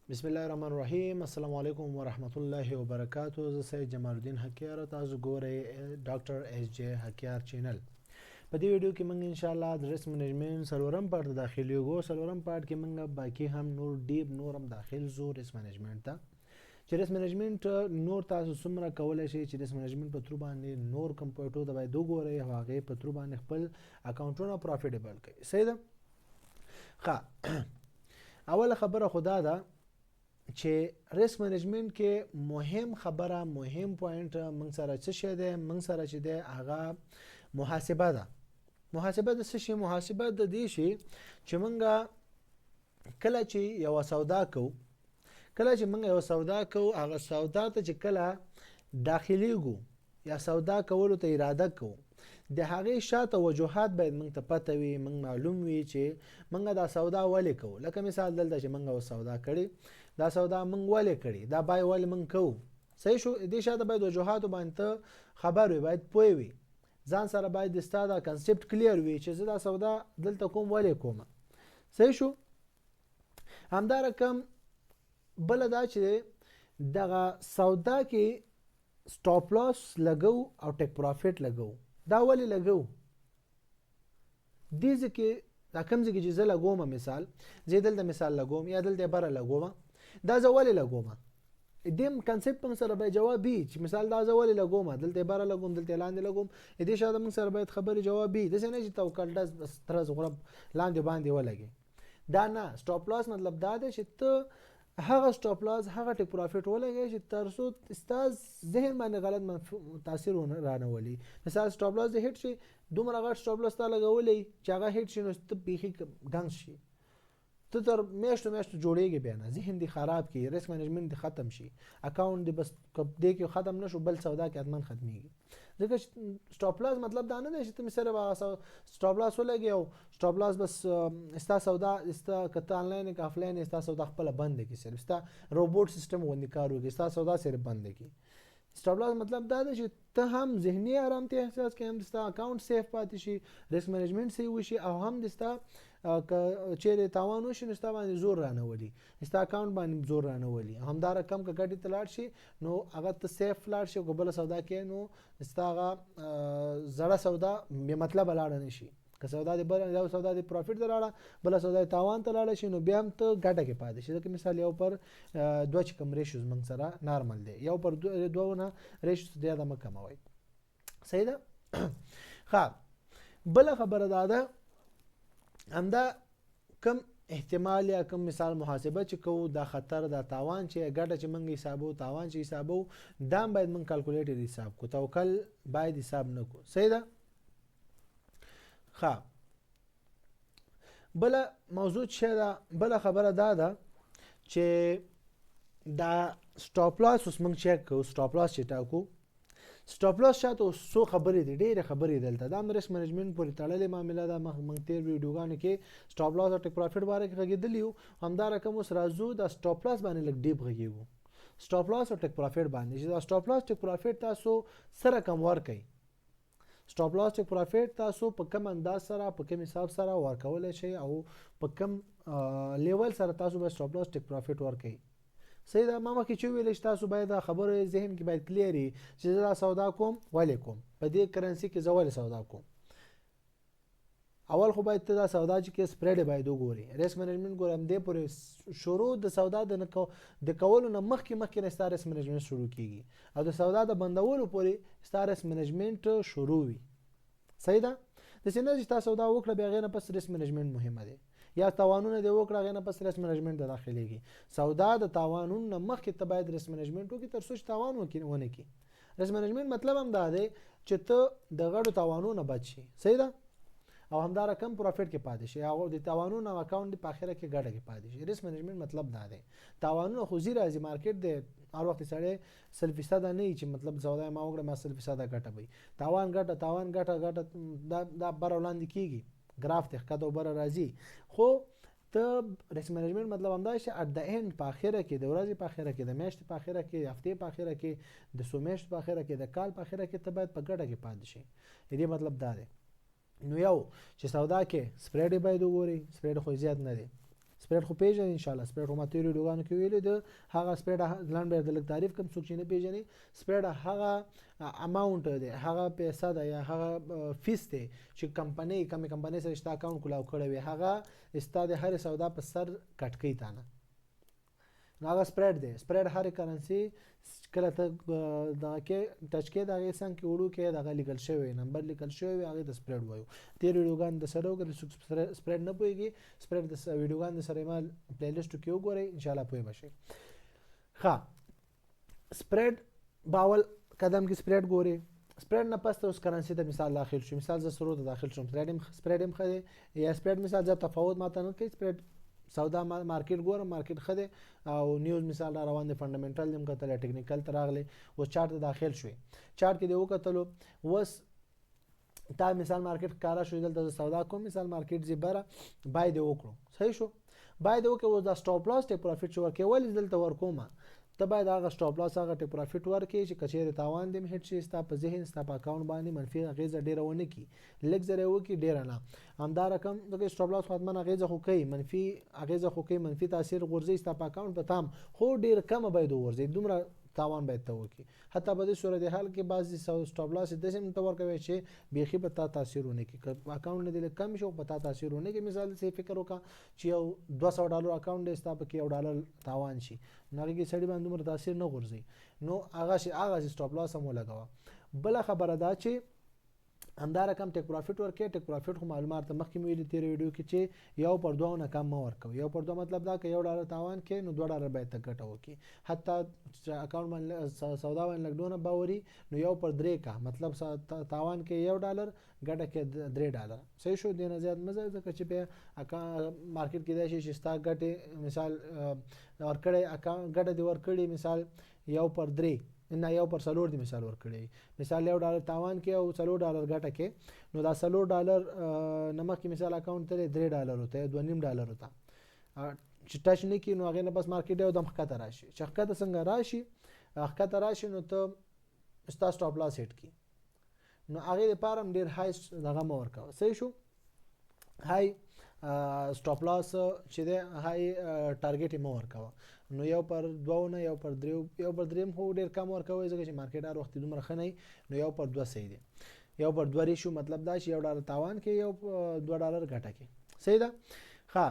بسم الله الرحمن الرحیم. السلام علیکم ورحمت الله وبرکاتو. زه سید جمال الدین حکیار او تاسو ګورئ ډاکټر ایس جے حکیار چینل. په دې ویډیو کې موږ ان شاء الله د ریسک منیجمنت سلورم پارت ته داخلیږو. سلورم پارت کې موږ باقي هم نور ډیپ نورم داخل زو ریسک منیجمنت ته، چې ریسک منیجمنت نور تاسو څومره کولای شئ چې ریسک منیجمنت په تر باندې نور کمپیوټر ته باید وګورئ او هغه په تر باندې خپل اکاونټونه پروفیټیبل کړئ. صحیح ده؟ ښه، اوله خبره خدا ده چې ریسک منیجمنت کې مهم خبره، مهم پوینټ موږ سره څه شی دی؟ موږ سره چې دی هغه محاسبه ده. محاسبه د څه شي؟ محاسبه د دې شي چې موږ کله چې یو سودا کوو، هغه سودا ته چې کله داخليږو یا سودا کولو ته اراده کوو، د هغې شاته وجوهات باید موږ ته پته وي، موږ معلوم وي چې موږ دا سودا ولې کوو. لکه مثال دلته چې موږ سودا کړې، دا سودا موږ ولې کړې، دا بای ولې موږ کوو. صحیح شو؟ دې شاته باید وجوهاتو باندې ته خبر وي، باید پوه وي، ځان سره باید ستا دا کنسپټ کلیر وي چې زه دا سودا دلته کوم ولې کوم. صحیح شو؟ همدا رقم بل دا چې دغه سودا کې سټاپ لاس لګو او ټیک پروفیټ لګو. دا ولې لګو؟ دې ځکه دا کوم ځای کې چې زه لګوم، مثال زه دلته مثال لګوم یا دلته بره لګوم، دا زه ولې لګوم؟ دې کنسپټ په سره به جواب وي چې مثال دا زه ولې لګوم، دلته بره لګوم، دلته لاندې لګوم. دې شاته موږ سره باید خبرې جواب وي. داسې نه چې توکل ډز ترز غرب لاندې باندې ولګي. دا نه، سټاپ لاس مطلب دا دی چې ته هغه سټاپ لاس، هغه ټیک پروفیټ ولګي چې ترڅو ستا ذهن باندې غلط تاثیر رانه ولي. مثال سټاپ لاس د هیټ شي، دومره غټ سټاپ لاس تا لګولی چې هغه هیټ شي، نو ته بیخي ډنګ شي، ته تر میاشتو جوړیږي، بیا نه ذهن دی خراب کی، ریسک مینجمنت دی ختم شي، اکاونټ دی بس دې کې ختم نشو، بل سودا کې حتما ختميږي. ځکه سټاپ لاس مطلب دا نه دی چې ته مثلا سټاپ لاس ولګي او سټاپ لاس بس استا سودا استا کته آنلاین کې آفلاین استا سودا خپل بند کی، صرف استا روبوټ سیستم باندې کار وکړي، استا سودا صرف بند کی. سټاپ لاس مطلب دا دی چې ته هم ذهني آرامتیا احساس کوې، هم ستا اکاونټ سیف پاتې شي، ریسک مینجمنت صحیح وشي، او هم ستا که چیرې تاوان وشي نو ستا باندې زور رانه ولي، ستا اکاونټ باندې زور رانه ولي. همدا رقم که ګټې ته لاړ شي نو هغه ته سیف لاړ شي، که بله سودا کې نو ستا هغه زړه سودا بې مطلبه لاړه نه شي. که سودا د بل یو سودا د پروفیټ ته لاړه، بله سودا د تاوان ته لاړه شي، نو بیا هم ته ګټه کې پاتې شي. ځکه مثال یو پر دوه چې کوم ریشیوز موږ سره نارمل دی، یو پر دوه نه ریشیوز زیاده مه کموئ. صحیح ده؟ ښه، بله خبره دا ده، همدا کم احتمال یا کم مثال محاسبه چې کوو، دا خطر، دا تاوان چې ګټه چې موږ حسابو، تاوان چې حسابو، دا باید موږ کلکولیټر حساب کو، توکل باید حساب نه کو. صحیح ده؟ ښه، بله موضوع چې ده، بله خبره دا ده چې دا سټاپ لاس اوس موږ چیک کوو. سټاپ لاس چې ټاکو، سټاپ لاس شاته څو خبرې دي، ډېرې خبرې دلته. دا هم ریسک منیجمنت پورې تړلې معامله ده. موږ تېر ویډیوګانو کې سټاپ لاس او ټیک پروفیټ باره کې غږېدلي یو. همدا رقم اوس راځو دا سټاپ لاس باندې لږ ډیپ غږېږو، سټاپ لاس او ټیک پروفیټ باندې، چې دا سټاپ لاس ټیک پروفیټ تاسو سره کم ورکئ. سټاپ لاس ټیک پروفیټ تاسو په کم انداز سره، په کم حساب سره ورکولی شئ، او په کم لیول سره تاسو به سټاپ لاس ټیک پروفیټ ورکئ. صحیح ده؟ ما مخکې چې ویل چې تاسو باید دا خبره ذهن کې باید کلیر وي چې زه دا سودا کوم ولې کوم، په دې کرنسي کې زه ولې سودا کوم. اول خو باید ته دا سودا چې کې سپریډ باید وګوري. ریسک منیجمنت ګوره همدې پورې شروع د سودا د کولو نه مخکې نه ستا ریسک منیجمنت شروع کیږي، او د سودا د بندولو پورې ستا ریسک منیجمنت شروع وي. صحیح ده؟ داسې نه چې تا سودا وکړه بیا هغې نه پس ریسک منیجمنت مهمه دی، یا تاوانونه دې وکړه هغې نه پس ریسک منیجمنت ته داخلیږي. سودا د تاوانونو نه مخکې ته باید ریسک منیجمنت وکړي تر څو چې تاوان ونه کړي. ریسک منیجمنت مطلب هم دا دی چې ته د غټو تاوانونو نه بچ شي. صحیح ده؟ او همدا رقم پروفیټ کې پاتې شي، هغه د تاوانونو او اکاونټ په اخره کې ګټه کې پاتې شي. ریسک منیجمنت مطلب دا دی. تاوانونه خو زی راځي، مارکیټ دی، هر وخت سړی 100% نه وي چې مطلب سودا ما وکړه ما 100% ګټه وي. تاوان ګټه دا بر وړاندې کیږي، ګراف ته ښکته او بره راځي. خو ته ریسک منیجمنت مطلب همدا چې اټ د اینډ په اخره کې، د ورځې په اخره کې، د میاشتې په اخره کې، د هفتې په اخره کې، د څو میاشتو په اخره کې، د کال په اخره کې ته باید په ګټه کې پاتې شي. دې مطلب دا دی. نو یو چې سودا کې سپریډ باید وګورئ، سپریډ خو زیات نه دی، سپریډ خو پیژنې ان شاء الله سپریډ خو ما تیر ویډیوګانو کې ویلو د هغه سپریډ لاندې به د لږ تعریف کوم څوک چې نه پیژني سپریډ هغه اماونټ دی هغه پیسې ده یا هغه فیس دی چې کمپنۍ سره شته اکاونټ کلاو کړی وي هغه ستا د هر سودا په سر کټ کوي تا نه هغه سپریډ دی سپریډ هر کرنسي کله ته دغه کې ټچ کې دغه څنګه کې وړو کې دغه لیکل شوی نمبر لیکل شوی هغه د سپریډ وایو تیر ویډیوګان د سره وګورئ سپریډ نه پوهیږي سپریډ د ویډیوګان د سره مال پلی لیست کې وګورئ ان شاء الله پوه بشئ ښه سپریډ باول قدم کې سپریډ ګوري سپریډ نه پس اوس کرنسي ته مثال داخل شو مثال ز سرو ته داخل شوم سپریډ هم خدي یا سپریډ مثال ځا تفاوت ماته نه کوي سپریډ سودا مارکیټ ګورم مارکیټ خده او نیوز مثال را روان دي فندامنټل دم کتل ټیکنیکل تراغله و چارت داخل شوی چارت کې دی وکتلو وس تا مثال مارکیټ کارا شو دلته سودا کوم مثال مارکیټ زیبره بای دی وکړو صحیح شو بای دی وکړو دا سټاپ لاس ټیک پروفیټ شو ورکې ول دلته ورکوما ته باید هغه سټاپ لاس هغه ټیک پروفیټ ورکې چې کچېره تاوان دیم هټ شي ستا په ذهن ستا په اکاونټ باندې منفي غیزه ډیره ونه کی لږ زره وکي ډیره نه همدا رقم دغه سټاپ لاس خدمت غیزه خو کوي منفي غیزه خو کوي منفي تاثیر غورځي ستا په اکاونټ په تام خو ډیر کم باید ورځي دومره تاوان باید ته وکي حتی په دې صورت حال کې بعضی سټاپ لاس د سیم تور کوي چې بيخي په تا تاثیرونه کې اکاونټ نه دی کم شو په تا تاثیرونه کې مثال څه فکر وکا چې یو $200 اکاونټ دی ستا په کې $1 تاوان شي نغې کې سړي باندې عمر تاثیر نه غورځي نو هغه سټاپ لاس هم لګاوه بل خبره دا چې همدا رقم ټیک پروفیټ ورکې ټیک پروفیټ خو معلومات مخکې ویلي تیر ویډیو کې چې یو پر دوه نه کم ورکو یو پر دوه مطلب دا چې $1 تاوان کې نو $2 باید ته ګټه وکړي حتی اکاونټ باندې سودا باندې لګډونه باوري نو یو پر 3 کا مطلب تاوان کې $1 ګټه کې $3 صحیح شو دینه زیات مزه ځکه چې په مارکیټ کې دا شي چې ستا ګټه مثال ورکړې اکاونټ ګټه دی ورکړې مثال یو پر 3 نه یو پر $4 دی مثال ورکړي مثال $1 تاوان کې او $4 ګټه کې نو دا $4 نمک کې مثال اکاونټ ته $3 ہوتا ہے $2.5 ہوتا چې ټچ نه کی نو هغه نه بس مارکیټ یو دم خطر راشي چې خطر څنګه راشي نو ته ستا سټاپ لاس هټ کی نو هغه لپاره ډیر های دغه مور کا صحیح شو های سټاپ لاس چې د های ټارګټ مور کا نو یو پر 2 نه یو پر 3 یو پر 3 هو ډیر کم ورکوي ځکه چې مارکیټ هر وخت دومره خنۍ نو یو پر 2 صحیح دی یو پر 2 ریشو مطلب دا چې $1 تاوان کې یو $2 ګټه کې صحیح ده ښه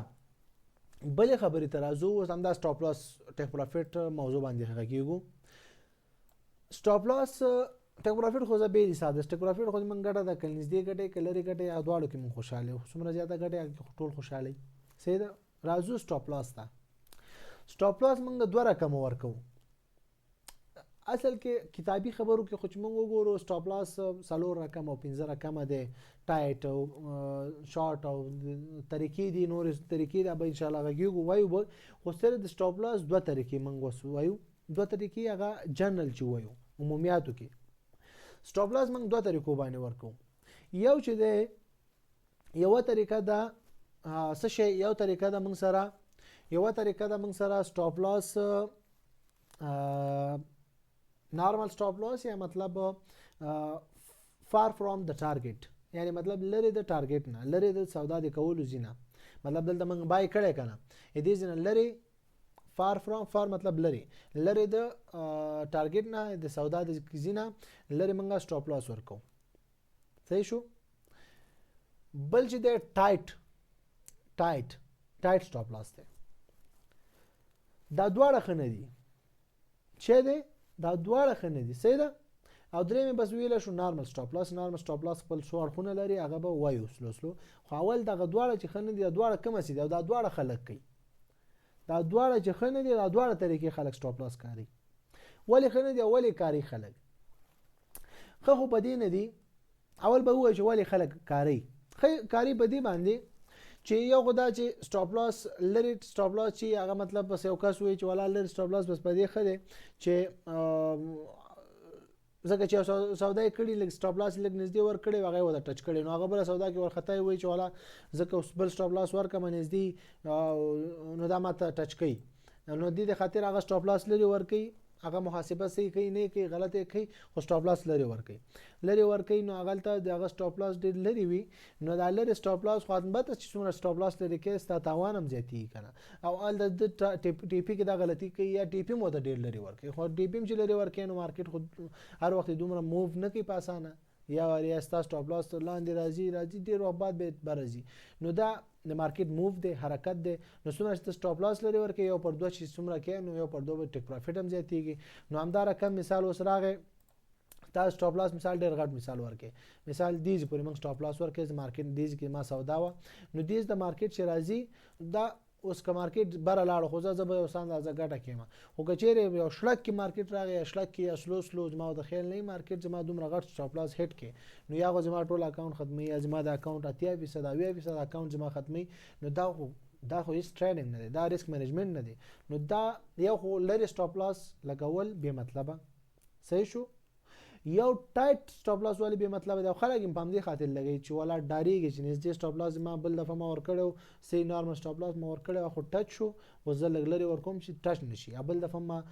بل خبرې ترازو هم دا سټاپ لاس ټیک پروفیټ موضوع باندې حقیقو سټاپ لاس ټیک پروفیټ خو زه به ساده ټیک پروفیټ خو من ګټه د کلنځ دی ګټه کلری ګټه یا دواړو کې من خوشاله څومره زیاته ګټه ټول خوشاله صحیح ده رازو سټاپ لاس تا سټاپ لاس موږ دوه رقم ورکو اصل کې کتابي خبرو کې خو موږ وګورو سټاپ لاس 4 رقم او 15 رقم ده ټایټ او شارټ او طریقې دي نور طریقې دا به ان شاء الله غوږ وایو خو سره د سټاپ لاس دوه طریقې موږ وایو دوه طریقې هغه جنرال چې وایو عمومیاتو کې سټاپ لاس موږ دوه طریقو باندې ورکو یو چې ده یو طریقه دا څه شی یو طریقه دا موږ سره سټاپ لاس نارمل سټاپ لاس یا مطلب فار فرام د ټارګټ یعنی مطلب لری د ټارګټ نه لری د سودا د کولو زینا مطلب دلته موږ بای کړه کنه دې زینا لری فار فرام فار مطلب لری د ټارګټ نه د سودا د زینا لری موږ سټاپ لاس ورکو صحیح شو بل چې د ټایټ سټاپ لاس ته دا دواړه خنه دي چې ده دا دواړه خنه دي صحیح ده او درې مې بس ویل شو نارمل سټاپ لاس خپل سوار خونه لري هغه به وایو سلو خو اول دغه دواړه چې خنه دي دا دواړه کوم سي دا دواړه خلک کوي دا دواړه چې خنه دي دا دواړه طریقې خلک سټاپ لاس کاری ولی خنه دي ولی کاری خلک خو په دې نه دي اول به وایي چې ولی خلک کاری په دې باندې چې یو خدا چې سټاپ لاس چې هغه مطلب بس یو کس وایي چې ولا لری سټاپ لاس بس په دې خده چې زکه چې سودا کړي لګ سټاپ لاس لګ نږدې ور کړي هغه ودا ټچ کړي نو هغه بل سودا کې ور خطا وایي چې ولا زکه بل سټاپ لاس ور کم نږدې نو دا ماته ټچ کړي نو دې خاطر هغه سټاپ لاس لري ور کوي هغه محاسبه صحیح کوي نه کوي غلطه کوي خو سټاپ لاس لري ورکوي نو هغه ته دغه سټاپ لاس ډېر لري وي نو دا لري سټاپ لاس خو البته چې څومره سټاپ لاس لري کې ستا تاوان هم زیاتېږي کنه او ال د ټي پی کې دا غلطي کوي یا ټي پی مو ته ډېر لري ورکوي خو ټي پی چې لري ورکوي نو مارکیټ خو هر وخت دومره موو نه کوي په اسانه یا ستا سټاپ لاس لاندې راځي ډېر وخت بعد به راځي نو دا د مارکیټ موو دی حرکت دی نو څومره چې سټاپ لاس لري ورکوي یو پر دوه چې څومره کوي نو یو پر دوه به ټیک پروفیټ هم زیاتېږي نو همدا رقم مثال اوس راغی تا سټاپ لاس مثال ډېر غټ مثال ورکړي مثال دیز پورې موږ سټاپ لاس ورکړي مارکیټ دیز کې ما سودا و نو دیز د مارکیټ چې راځي دا اوس که مارکیټ بره لاړو خو زه به یو څه اندازه ګټه کېم خو که چېرې یو شړک کې مارکیټ راغی یا شړک کې یا سلو زما د خیال نه مارکیټ زما دومره غټ سټاپ لاس هټ کې نو یا خو زما ټول اکاونټ ختمي یا زما د اکاونټ 80% 90% اکاونټ زما ختمي نو دا خو هیڅ ټریډینګ نه دی دا ریسک مینجمنټ نه دی نو دا یو خو لري سټاپ لاس لګول بې مطلبه صحیح شو یو ټایټ سټاپ لاس والی به مطلب دا خلک هم په دې خاطر لګي چې ولا ډاریږي چې نږدې سټاپ لاس ما بل دفعه ما ور کړو سي نارمل سټاپ لاس ما ور کړو خو ټچ شو او زه لګلري ور کوم چې ټچ نشي بل دفعه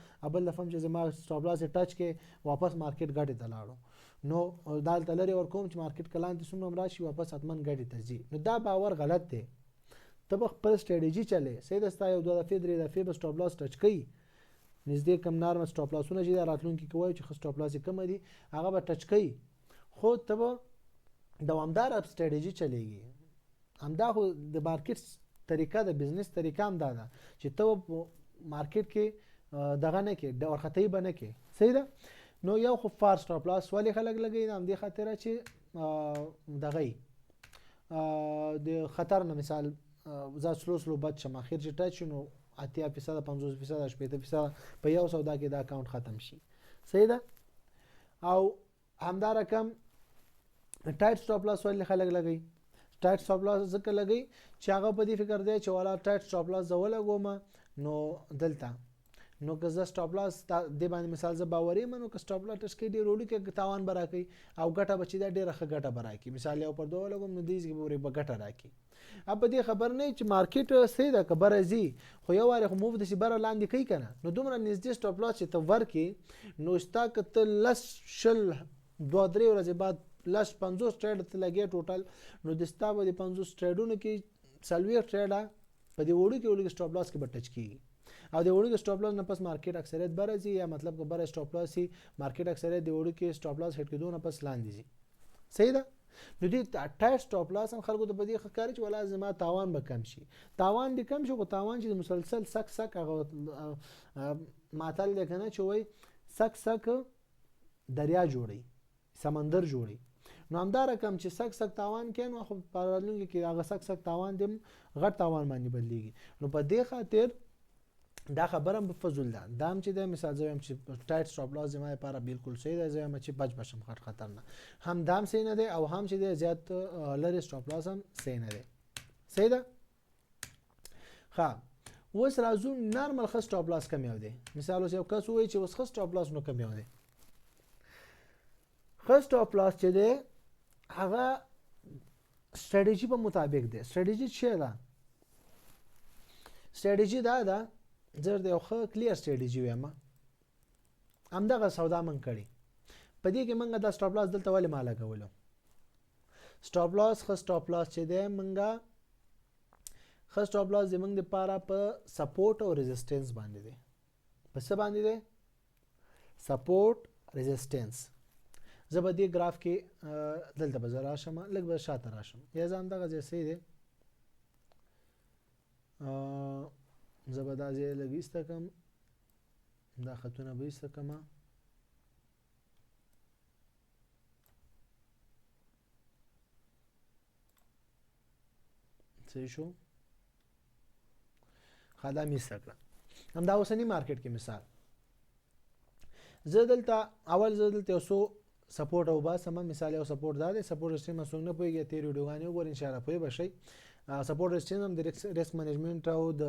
چې زما سټاپ لاس ټچ کې واپس مارکیټ ګټه ته لاړو نو دال تلري ور کوم چې مارکیټ کلان دي سمم راشي واپس اتمن ګټه ته ځي نو دا باور غلط دی ته خپل سټریټجی چلے سید استا یو دوه دفعه درې دفعه سټاپ لاس ټچ کوي نږدې کم نارمل سټاپ لاسونه چې دا راتلونکي کوي چې سټاپ لاس کم دي هغه به ټچ کوي خو ته به دوامدار سټریټجی چلیږي همدا خو د مارکیټ طریقه د بزنس طریقه هم دا ده چې ته مارکیټ کې دغه نه کې د ورختي بنه کې صحیح ده نو یو خو فار سټاپ لاس ولې خلک لګي هم دې خاطر چې دغه د خطر نه مثال زه سلو بد شم اخر چې ټچ نو 80% 50% 80% په یو سودا کې دا اکاونټ ختم شي صحیح ده او همدا رقم ټایټ سټاپ لاس ولې خلک لګي ټایټ سټاپ لاس ځکه لګي چې هغه په دې فکر دی چې والا ټایټ سټاپ لاس زه ولګوم نو دلته نو که زه سټاپ لاس د باندې مثال زه باوري منو که سټاپ لاس ټچ کې ډیر وړي کې تاوان برا کوي او ګټه بچی دا ډیره ښه ګټه برا کوي مثال یو پر دوه لګوم نو دیږي پورې به ګټه راکړي اب دې خبر نه چې مارکیټ سي دا خبره زی خو یو واره خو موو د سیبره لاندې کوي کنه نو دومره نږدې سټاپ لاس چې ته ورکی نو ستا کته لس شل 2-3 ورځې بعد لس 50 ټریډ ته لګي ټوټل نو د ستا په 50 ټریډونو کې سلوي ټریډ په دې وړو کې سټاپ لاس کې به ټچ کیږي او د وړو کې سټاپ لاس نه پس مارکیټ اکثریت برازي یا مطلب که بره سټاپ لاس سي مارکیټ اکثریت د وړو کې سټاپ لاس هټ کېدو نه پس لاندې زی صحیح ده نو دې ټایټ سټاپ لاس هم خلکو ته بدی ښکاري چې ولا زما تاوان به کم شي تاوان دې کم شي خو تاوان چې مسلسل سک هغه ماتل دی کنه چې وای سک دریا جوړي سمندر جوړي نو همدا رقم چې سک تاوان کین خو په راتلونکي کې هغه سک تاوان دې غټ تاوان باندې بدلیږي نو په دې خاطر دا خبره په فضل ده دا هم چې د مثال زویم چې ټایټ سټاپ لاس زما لپاره بالکل صحیح ده زویم چې بچ بشم خطر نه هم دام صحیح نه ده او هم چې د زیات لری سټاپ لاس هم صحیح نه ده صحیح ده ښه اوس راځو نارمل خ سټاپ لاس کم یو دی مثال اوس یو کس وایي چې اوس خ سټاپ لاس نو کم یو دی خ سټاپ لاس چې دی هغه سټریټجی په مطابق دی سټریټجی څه ده سټریټجی دا ده زر د یو ښه کلیر سټریټجی وایم همدغه سودا من کړي په دې کې منګه دا سټاپ لاس دلته ولې ما لګولو سټاپ لاس خ سټاپ لاس چې دی منګه خ سټاپ لاس زمنګ د پاره په سپورټ او ریزिस्टेंस باندې دی په څه باندې دی سپورټ ریزिस्टेंस زبدي ګراف کې دلته به زرا شم لږ به شاته راشم یا ځان دغه ځای دی زبدا زي لګیسته کم دا خطونه به ایسته کما صحیح شو خدامه ایسته کړه هم دا اوسنی مارکیټ کې مثال زدلته اول زدلته اوسو سپورټ او با سم مثال یو سپورټ دا دی سپورټ سیستم څنګه پويږي تیر ویډیوګانی وګور ان شاء الله پوي بشي سپورټ ریزिस्टेंस هم د ریسک مینجمنت او د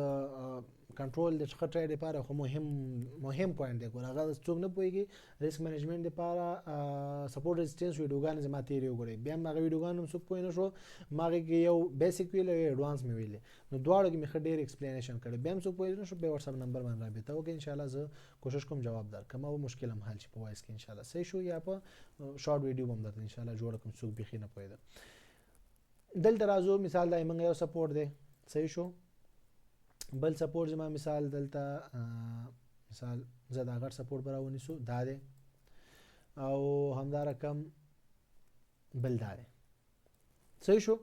کنټرول د ښه ټریډ لپاره خو مهم پوینټ دی. ګور هغه څوک نه پوهیږي ریسک مینجمنت لپاره سپورټ ریزिस्टेंस ویډیوګان زما تیری وګورئ. بیا هغه ویډیوګان هم څوک پوه نه شو ماغه کې یو بیسیک ویل او ایڈوانس مې ویل نو دواړو کې مې ډېر ایکسپلینیشن کړی. بیا هم څوک پوه نه شو به واتس اپ نمبر باندې رابطه وکړئ ان شاء الله زه کوشش کوم جواب درکړم او مشکل هم حل شي په وایس کې ان شاء الله صحیح شو یا په شارټ ویډیو هم درته ان شاء الله جوړ کوم څوک بيخي نه پوهیده. دلته راځو مثال دای موږ یو سپورټ دی صحیح شو. بل سپورټ زما مثال دلته مثال زه دا غټ سپورټ براونی سو دا دی او همدا رقم بل دا دی صحیح شو.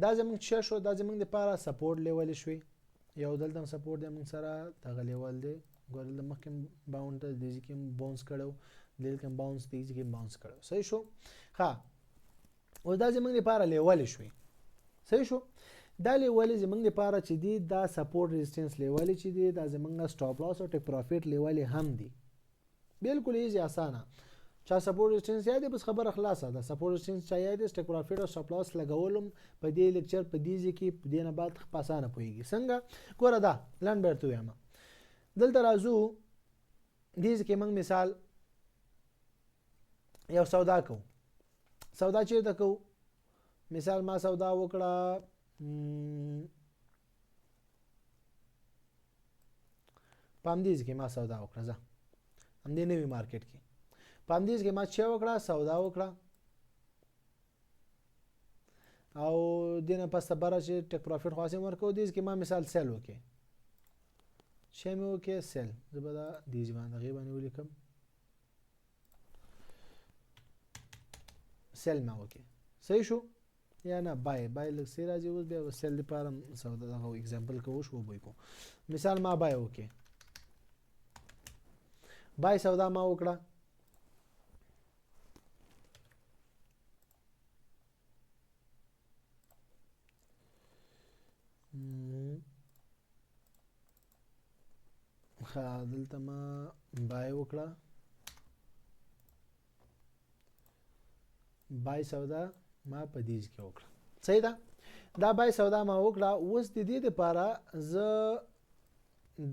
دا زمونږ چې شو دا زمونږ لپاره سپورټ لیول شوی یو دلته سپورټ دی موږ سره دغه لیول دی ګورل مخکې باونډ دی چې باونس کړو دلته باونس دی چې باونس کړو صحیح شو. ها او دا زمونږ لپاره لیول شوی صحیح شو. دا لیول زمونږ لپاره چې دی دا سپورټ ریزिस्टेंस لیول چې دی دا زمونږ سټاپ لاس او ټیک پروفیټ لیول هم دی بالکل ایزی اسانه. چا سپورټ ریزिस्टेंस یاد بس خبره خلاصه ده. سپورټ ریزिस्टेंस چا یاد ټیک پروفیټ او سټاپ لاس لګولم په دې لیکچر په دې ځکه په دې نه بعد خاصانه پويږي څنګه ګوره دا لن برته یم دلته راځو دې ځکه موږ مثال یو سودا کو سودا چیرته کو مثال ما سودا وکړه پامدیز کې ما سودا وکړه زه هم دې نوی مارکیټ کې پامدیز کې ما چې وکړه سودا وکړه او دینه پس بره چې ټیک پروفیټ خاصه ورکو دیز کې ما مثال سیل وکړه چې مې وکړه سیل زبدا دیز باندې غیبانه ولیکم سیل ما وکړه صحیح شو یا نه بای لږ سی راځي اوس بیا سیل لپاره سودا دغه اگزامپل کوو شو به کو مثال ما بای وکړه بای سودا ما وکړه دلته ما بای وکړه بای سودا ما په دې کې وکړه صحیح ده. دا بای سودا ما وکړه اوس د دې لپاره ز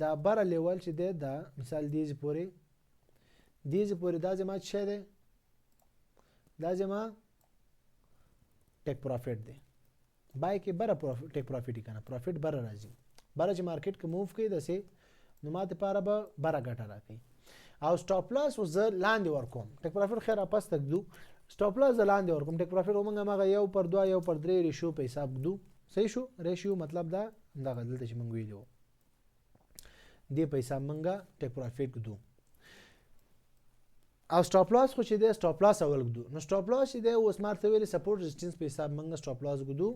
دا بر لیول چې ده دا مثال دې پورې دا زما څه ده دا زما ټیک پروفیټ دی بای کې بر ټیک پروفیټ کنه پروفیټ بر راځي بر چې مارکیټ کې موو کوي دسه نو ماته لپاره به بر غټه راکې او سټاپ لاس وز لاندې ورکوم ټیک پروفیټ خیر اپس تک دو سټاپ لاس لاندې ورکوم ټیک پروفیټ ومنګه ماغه 1/2 1/3 ریشیو په حساب دو صحیح شو. ریشیو مطلب دا دغه دلته چې مونږ ویلو دی په حساب مونږه ټیک پروفیټ دو او سټاپ لاس خو چې دی سټاپ لاس اول ګدو نو سټاپ لاس چې دی اوس مارته ویلي سپورټ ریزिस्टेंस په حساب مونږه سټاپ لاس ګدو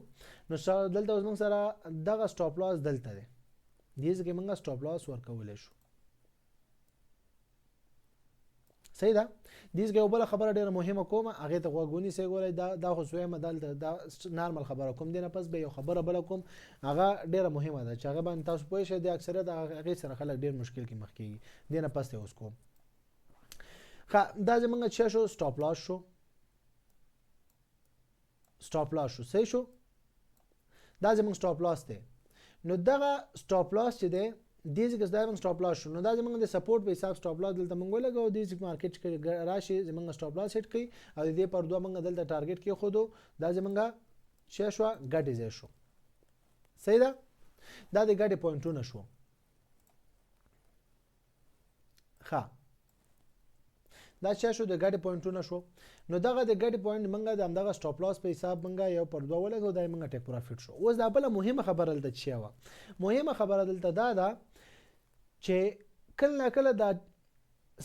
نو دلته اوس مونږ سره دغه سټاپ لاس دلته دی دیز کې مونږه سټاپ لاس ورکولې شو صحیح ده. دیز کې بل خبره ډیره مهمه کومه هغه ته غوږونی سي ګورای دا خو سوی مدال دا نارمل خبره کوم دینه پس به یو خبره بل کوم هغه ډیره مهمه ده چې هغه باندې تاسو پوه شئ د اکثریت هغه سره خلک ډیر مشکل کې مخ کیږي دینه پس ته اوس کوم دا زمونږ چې شو سټاپ لاس شو صحیح شو. دا زمونږ سټاپ لاس دی نو دغه سټاپ لاس چې دی دیز کې دا موږ سټاپ لاس شو نو دا زمونږ د سپورټ په حساب سټاپ لاس دلته موږ لګاو دیز مارکیټ کې راشي زمونږ سټاپ لاس هټ کړي او دې پر دوه موږ دلته ټارګټ کې خودو دا زمونږ چې شو ګټې زې شو صحیح ده. دا د ګټې پوینټونه شو ښه دا چې شو د ګټې پوینټونه شو نو دغه د ګټې پوینټ منګه د همدغه سټاپ لاس په حساب منګه یو پر دوه ولګو دای منګه ټیک پروفیټ شو. اوس دا بل مهمه خبره دلته چی و مهمه خبره دلته دا چې کله کله دا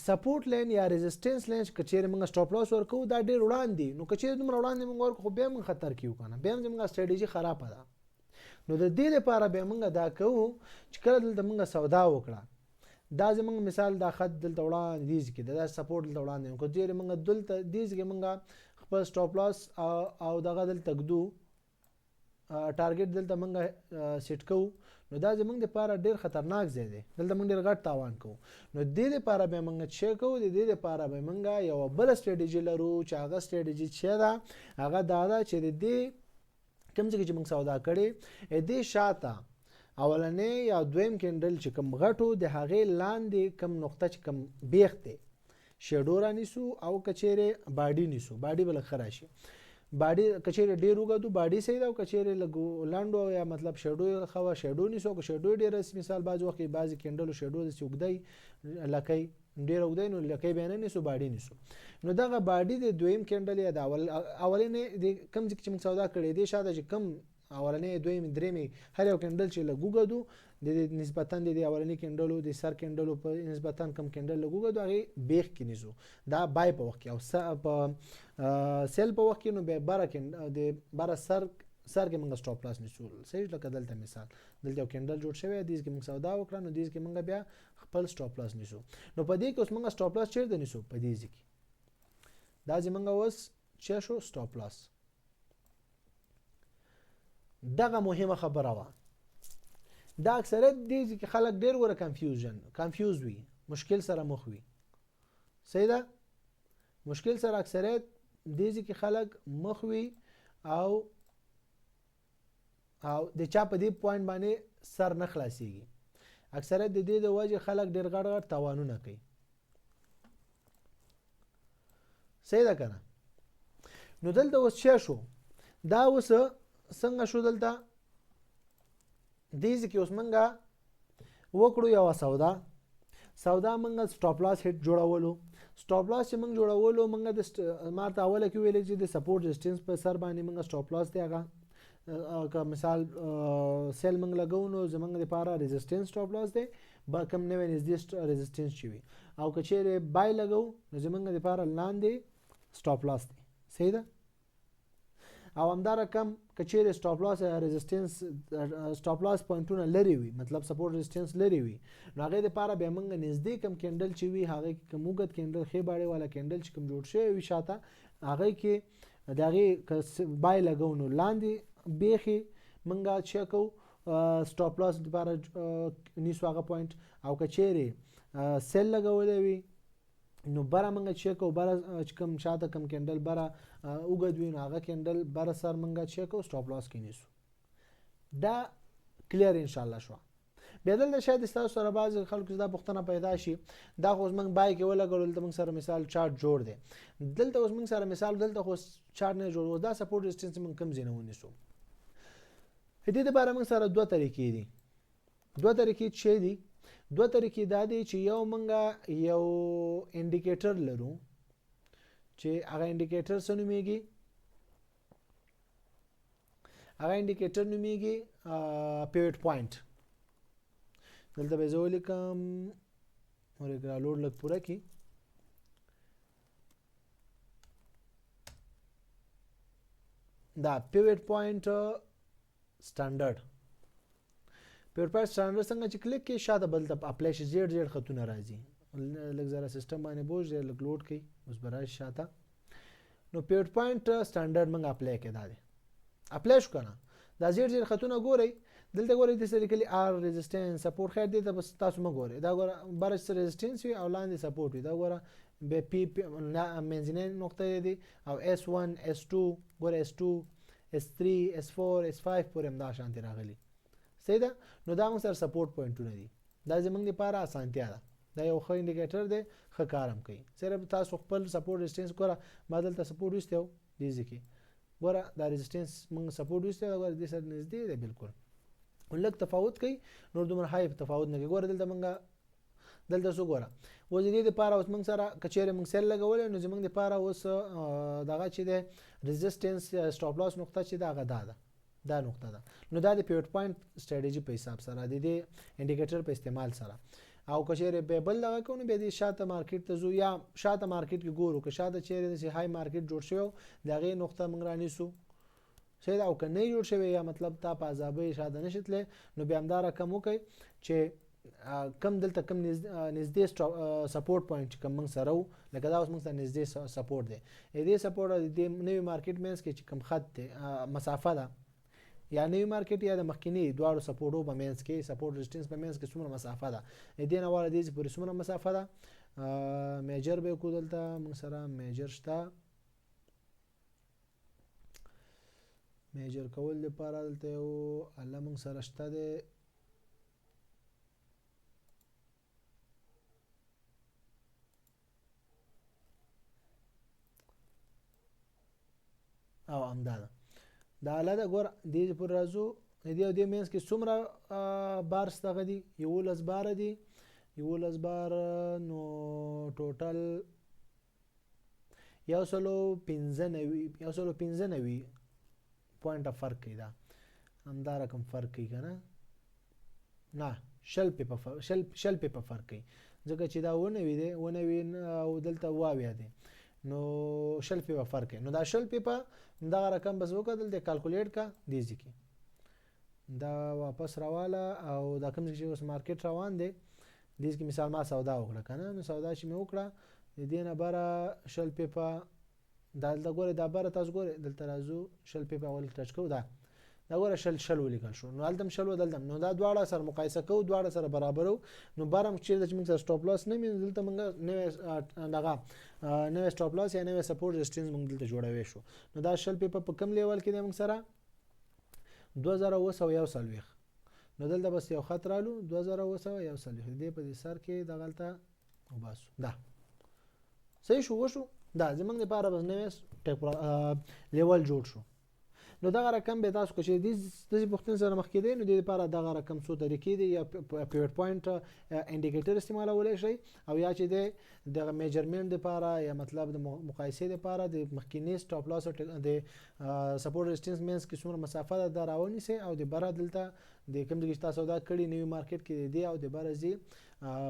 سپورټ لین یا ریزिस्टेंस لین چې چیرې موږ سټاپ لاس ورکو دا ډیر وړاندې نو که چیرې دومره وړاندې موږ ورکو خو به موږ خطر کیو کنه به موږ سټریټجی خراب ده نو د دې لپاره به موږ دا کوو چې کله دلته موږ سودا وکړه دا زمونږ مثال دا خط دلته وړاندې دیز کې دا سپورټ دلته وړاندې کو چیرې موږ دلته دیز کې موږ خپل سټاپ لاس او دغه دلته ګدو ټارګټ دلته موږ سیټ کوو نو دا زمونږ لپاره ډیر خطرناک ځای دی دلته موږ ډیر غټ تاوان کوو نو د دې لپاره به موږ چې کوو د دې لپاره به موږ یو بل سټریټجی لرو چې هغه سټریټجی چې دا هغه دا چې د دې کوم ځای چې موږ سودا کړې دې شاته اولنې یا دویم کینډل چې کوم غټو د هغې لاندې کوم نقطه چې کوم بیخ دی شیډو رانیسو او کچېرې باډي نیسو باډي به لږ ښه راشي باډي کچېرې ډېر وګدو باډي صحیح ده او کچېرې لږ لنډو یا مطلب شیډو یې ښه وه شیډو نیسو که شیډو ډېره مثال بعضې وخت کې بعضې کینډلو شیډو داسې اوږدی لکۍ ډېر اوږدی نو لکۍ بیا نه نیسو باډي نیسو نو دغه باډي د دویم کینډل یا د اولنې د کوم ځای کې چې موږ سودا کړې دې شاته چې کوم اولنې دویم درېمې هر یو کینډل چې لږ وګدو د نسبتا د اولنې کینډلو د سر کینډلو په نسبتا کم کینډل لږ وګدو هغې بیخ کې نیسو دا بای په وخت کې او په سیل په وخت کې نو بیا د بره سر کې موږ سټاپ لاس نیسو صحیح لکه دلته مثال دلته یو کینډل جوړ شوی دی کې موږ سودا وکړه نو دې کې موږ بیا خپل سټاپ لاس نیسو نو په دې کې اوس موږ سټاپ لاس چیرته نیسو په دې ځای کې دا زموږ اوس چا شو سټاپ لاس دغه مهمه خبره وه دا اکثریت دې کې خلک ډېر وره کنفیوز وي مشکل سره مخ وي صحیح ده مشکل سره اکثریت دې کې خلک مخ وي او د چا په دې پوینټ باندې سر نه خلاصېږي اکثریت د دې د وجې خلک ډېر غټ تاوانونه کوي صحیح ده که نه نو دلته اوس څه شو دا اوس څنګه شو دلته دې کې اوس موږ وکړو یوه سودا موږ سټاپ لاس هیټ جوړولو سټاپ لاس چې موږ جوړولو موږ ما ته اوله کې ویلې چې د سپورټ ریزسټنس په سر باندې موږ سټاپ لاس دی هغه که مثال سیل موږ لګو نو زموږ دپاره ریزسټنس سټاپ لاس دی کم نوی نږدې ریزسټنس چې وي او که چیرې بای لګو نو زموږ دپاره لاندې سټاپ لاس دی صحیح ده او همدا رقم که چیرې سټاپ لاس ریزسټنس سټاپ لاس پوینټونه لري وي مطلب سپورټ ریزسټنس لري وي نو هغې دپاره بیا موږ نږدې کم کینډل چې وي هغې کې کوم اوږد کینډل ښې باړې والا کینډل چې کوم جوړ شوی وي شاته هغې کې د هغې که بای لګو نو لاندې بیخي موږ چه کوو سټاپ لاس دپاره نیسو هغه پوینټ او که چیرې سیل لګولی وي نو بره موږ چه کوو بره چې کوم شاته کوم کینډل بره اوږد وي نو هغه کینډل بره سر موږ چه کوو سټاپ لاس کې نیسو دا کلیر انشاءالله شوه بیا دلته شاید ستاسو سره بعضې خلکو دا پوښتنه پیدا شي دا خو اوس موږ بای کې ولګولو دلته موږ سره مثال چارټ جوړ دی دلته اوس موږ سره مثال دلته خو چارټ نه جوړ دا سپورټ ریزسټنس موږ کوم ځای نه ونیسو دې دپاره موږ سره دوه طریقې دي دوه طریقې څه دي دوه طریقې دا دي چې یو موږ یو انډیکیټر لرو چې هغه انډیکیټر څه نومیږي هغه انډیکیټر نومیږي پیوټ پوینټ دلته به زه ولیکم لوډ لږ پوره کړي دا پیوټ پوینټ سټانډرډ پیوټ پوینټ سټانډرډ څنګه چې کلیک کې شاته بل ته اپلای شي زیړ خطونه راځي لږ ذره سیستم باندې بوج دی لږ لوډ کوي اوس به راشي شاته نو پیوټ پوینټ سټانډرډ موږ اپلای کړی دا دی اپلای شو که نه دا زیړ خطونه ګورئ دلته ګورئ داسې لیکلي آر ریزسټنس سپورټ خیر دې ته بس تاسو مه ګورئ دا ګوره بره چې ریزسټنس وي او لاندې سپورټ وي دا ګوره بیا پی منځنۍ نقطه دی او S1 S2 ګوره S2 S3 S4 S5 پورې همدا شانتې راغلي صحیح ده نو دا موږ سره سپورټ پوینټونه دي دا زموږ لپاره اسانتیا ده دا یو ښه انډیکیټر دی ښه کار هم کوي صرف تاسو خپل سپورټ ریزسټنس ګوره ما دلته سپورټ ویستی و دې ځای کې ګوره دا ریزسټنس موږ سپورټ ویستی دا ګوره دې سره نږدې دی بالکل لږ تفاوت کوي نور دومره های تفاوت نه کوي ګوره دلته موږ دلته څو ګوره اوس دې دپاره اوس موږ سره که چیرې موږ سیل لګولی نو زموږ دپاره اوس دغه چې دی ریزسټنس سټاپ لاس نقطه چې ده هغه دا نقطه ده نو دا د پیوټ پوینټ سټریټجي په حساب سره د دې انډیکیټر په استعمال سره او که چیرې بل دغه کوو نو بیا دې شاته مارکیټ ته ځو یا شاته مارکیټ کې ګورو که شاته چیرې داسې های مارکیټ جوړ شوی د هغې نقطه موږ رانیسو صحیح ده او که نه جوړ شوی یا مطلب تا په عذابۍ شاته نشي تللی نو بیا همدا رقم وکړئ چې کم دلته کم نږدې سپورټ پوینټ چې کوم موږ سره وو لکه دا اوس موږ سره نږدې سپورټ دی دې سپورټ د دې نوي مارکیټ منځ کې چې کوم خط دی مسافه ده یا نوي مارکیټ یا د مخکیني دواړو سپورټو په منځ کې سپورټ ریزسټنس په منځ کې څومره مسافه ده دې نه واړه دې پورې څومره مسافه ده میجر به وکړو دلته موږ سره میجر شته میجر کول لپاره دلته یو الله موږ سره شته دی او همدا ده دا اله ده ګوره دې پر راځو دې او دې مینس کې څومره بارس دغه دي 11 باره دي 11 بار نو ټوټل 195 پوینټه فرق کوي دا همدا رقم فرق کوي که نه نه شل پیپه فرق کوي ځکه چې دا 99 او دلته 22 دی نو شل پیپه فرق کوي نو دا شل پیپه دغه رقم بس وکړه دلته کالکولیټ کا دیږي کې دا واپس راواله او دا کوم چې اوس مارکیټ روان دی دیږي کې مثال ما سودا وکړه کنه نو سودا چې مې وکړه د دې نه بره شل پیپه دلته ګوره دا بره تاسو ګوره دلته راځو شل پیپه اول ټچ کوو دا ګوره شل ولیکل شو نو هلته شل دلته نو دا دواړه سره مقایسه کوو دواړه سره برابرو نو بارم چې موږ سره سټاپ لاس نه مين دلته موږ نوې سټاپ لاس یا نوې سپورټ ریزिस्टेंस موږ دلته جوړوي شو نو دا شل پیپه په کم لیول کې موږ سره 2941 نو دلته بس یو خط رالو 2941 دې په دې سر کې د غلطه وباسو دا صحیح شو وشو دا زمونږ لپاره بس نوې لیول جوړ شو نو دغه رقم به تاسو کو چې د پوښتنې سره مخ کې دی نو د لپاره دغه رقم څو طریقې دي یا پیوټ پوینټ انډیکیټر استعمالولای شي او یا چې د میجرمنټ لپاره یا مطلب د مقایسې لپاره د مخکینی سټاپ لاس او د سپورټ ریزिस्टेंस مینس کې څومره مسافه ده راونی سي او د بره دلته د کوم د تاسو سودا کړی نیو مارکیټ کې دی او د بره زی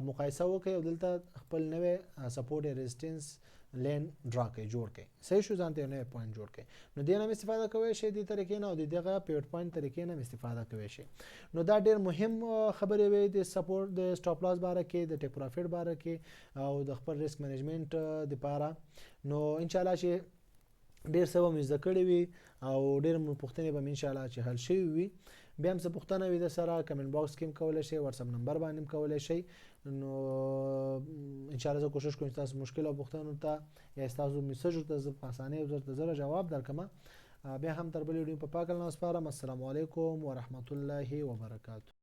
مقایسه وکړي او دلته خپل نوې سپورټ ریزिस्टेंस لین ډرا کوي جوړ کوي صحیح شو ځانته نوې پوینټ جوړ کوي نو دینه استفاده کوي شي د طریقې نه او دغه پیوټ پوینټ طریقې نه استفاده کوي شي نو دا ډېر مهم خبرې وي د سپورټ د سټاپ لاس باره کې د ټیک پروفټ باره کې او د خپل ریسک مینجمنت لپاره نو ان شاء الله چې ډېر څه مې زده کړې وي او ډېر پوښتنې به ان شاء الله چې حل شي وي بیا هم څه پوښتنه وي د سره کمنټ باکس کې کولای شي واتس اپ نمبر باندې کولای شي نو ان شاء الله زه کوشش کوم تاسو مشکل او پوښتنو ته یا تاسو میسج ته په اسانه او زره جواب درکم بیا هم تر بل ویډیو په پاک الله سپارم السلام علیکم ورحمت الله وبرکاته